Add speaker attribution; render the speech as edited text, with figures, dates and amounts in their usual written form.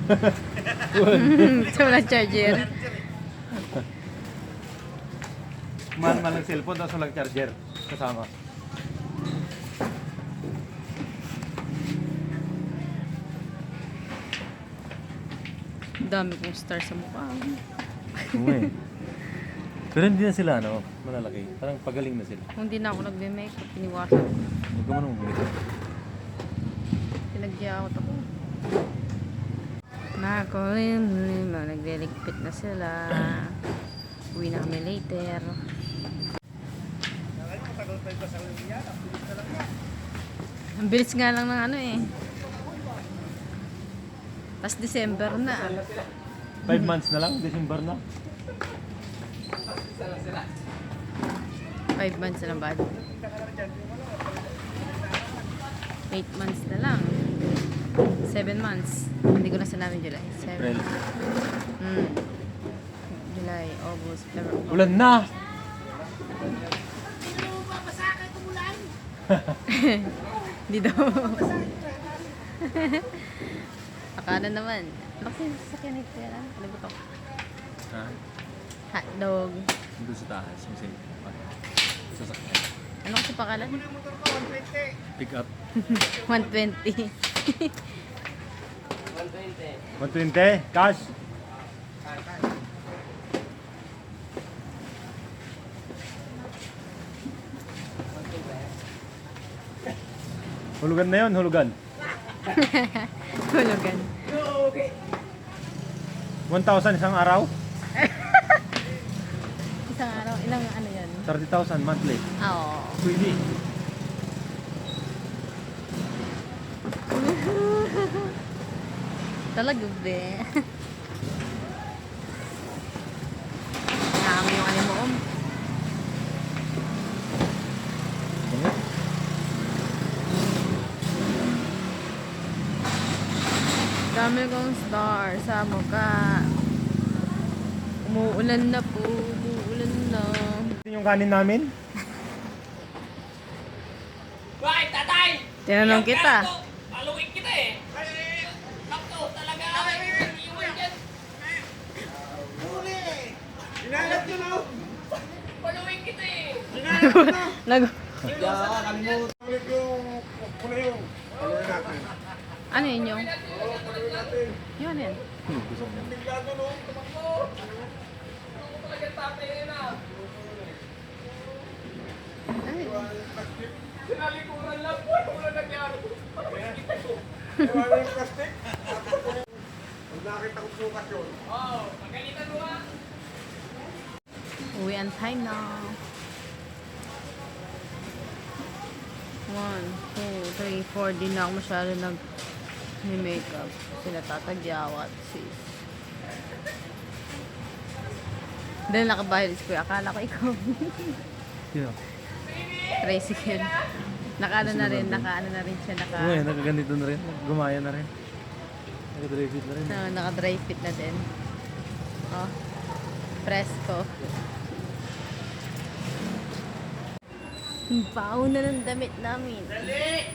Speaker 1: Wala charger.
Speaker 2: Mahal ng cellphone, tapos walang charger kasama.
Speaker 1: Dami kong star sa mukha.
Speaker 2: Oo eh. Pero hindi na sila, ano, malalaki. Parang pagaling na sila.
Speaker 1: Kung di na ako nagme-makeup, piniwasan ko.
Speaker 2: Huwag ka manong umikot.
Speaker 1: Pinagdiakot ako. Nagliligpit na sila. Uwi na kami later. Ang bilis nga lang ng ano eh. Tas December na.
Speaker 2: 5 months na lang, December na.
Speaker 1: 5 months na lang ba? 8 months na lang. 7 months. Hindi ko na sinabi July.
Speaker 2: April.
Speaker 1: July, August, September.
Speaker 2: Ulan na!
Speaker 1: Hindi daw. Akala naman. Bakit yung sasakyan nito yan? Ano ba ito?
Speaker 2: Ha?
Speaker 1: Hotdog.
Speaker 2: Doon sa taas. Yung sasakyan.
Speaker 1: Ano kasi pakalan?
Speaker 2: Pick up.
Speaker 1: 120.
Speaker 2: 120. Cash. Hulugan na yun, hulugan.
Speaker 1: Hulugan.
Speaker 2: 1,000 isang araw.
Speaker 1: Isang araw, ilang ano yan?
Speaker 2: 30,000 monthly.
Speaker 1: Oo.
Speaker 2: Pwede.
Speaker 1: Talaga be. Nakami yung ano mo. Dami kong star sa mukha. Umuulan na po. Umuulan na.
Speaker 2: Ito yung kanin namin.
Speaker 3: Hoy, tatay!
Speaker 1: Tinanong kita.
Speaker 3: Paluin kita eh. Nakto, talaga. Iwan dyan.
Speaker 4: Inalat nyo na!
Speaker 3: Paluin kita eh.
Speaker 1: Nag
Speaker 4: Ulit yung pula yung ano natin.
Speaker 1: ano yun yung? Yun yan.
Speaker 4: Biglago no?
Speaker 3: Talaga tatay na na.
Speaker 1: Ay,
Speaker 3: Sinalikuran lang po. Wala nangyari.
Speaker 4: Iwan yung plastic. Pag nakita ko sukat yun.
Speaker 3: Oo, magalitan mo ha.
Speaker 1: uwian time na. 1, 2, 3, 4. Di na ako masyado nag-makeup. Sila tatagyawat. Sis. Dahil nakabahil is kuya. Akala ko ikaw.
Speaker 2: Yeah.
Speaker 1: Tricycle. Nakaano na rin. Nakaano na rin siya.
Speaker 2: Oo eh, nakaganito na rin. Gumaya na rin. Naka-dry fit na rin.
Speaker 1: Naka-dry fit na din. Oh. Presko. Baon na ng damit namin.
Speaker 3: Dali!